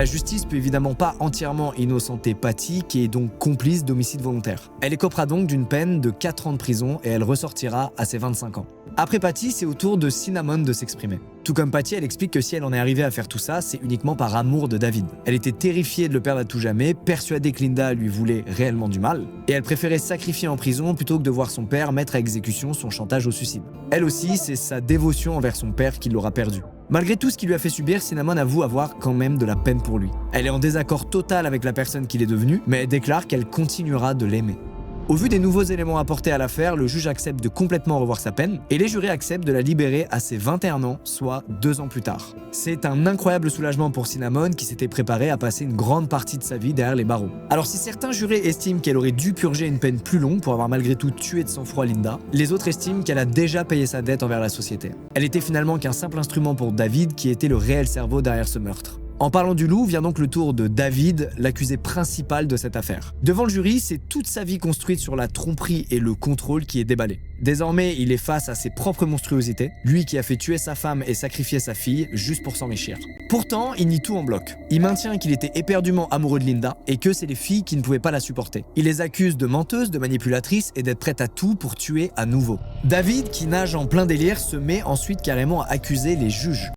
La justice peut évidemment pas entièrement innocenter Patty, qui est donc complice d'homicide volontaire. Elle écopera donc d'une peine de 4 ans de prison et elle ressortira à ses 25 ans. Après Patty, c'est au tour de Cinnamon de s'exprimer. Tout comme Patty, elle explique que si elle en est arrivée à faire tout ça, c'est uniquement par amour de David. Elle était terrifiée de le perdre à tout jamais, persuadée que Linda lui voulait réellement du mal, et elle préférait sacrifier en prison plutôt que de voir son père mettre à exécution son chantage au suicide. Elle aussi, c'est sa dévotion envers son père qui l'aura perdu. Malgré tout ce qu'il lui a fait subir, Cinnamon avoue avoir quand même de la peine pour lui. Elle est en désaccord total avec la personne qu'il est devenu, mais elle déclare qu'elle continuera de l'aimer. Au vu des nouveaux éléments apportés à l'affaire, le juge accepte de complètement revoir sa peine et les jurés acceptent de la libérer à ses 21 ans, soit 2 ans plus tard. C'est un incroyable soulagement pour Cinnamon qui s'était préparée à passer une grande partie de sa vie derrière les barreaux. Alors si certains jurés estiment qu'elle aurait dû purger une peine plus longue pour avoir malgré tout tué de sang-froid Linda, les autres estiment qu'elle a déjà payé sa dette envers la société. Elle était finalement qu'un simple instrument pour David qui était le réel cerveau derrière ce meurtre. En parlant du loup, vient donc le tour de David, l'accusé principal de cette affaire. Devant le jury, c'est toute sa vie construite sur la tromperie et le contrôle qui est déballé. Désormais, il est face à ses propres monstruosités, lui qui a fait tuer sa femme et sacrifier sa fille juste pour s'enrichir. Pourtant, il nie tout en bloc. Il maintient qu'il était éperdument amoureux de Linda et que c'est les filles qui ne pouvaient pas la supporter. Il les accuse de menteuses, de manipulatrices et d'être prête à tout pour tuer à nouveau. David, qui nage en plein délire, se met ensuite carrément à accuser les juges.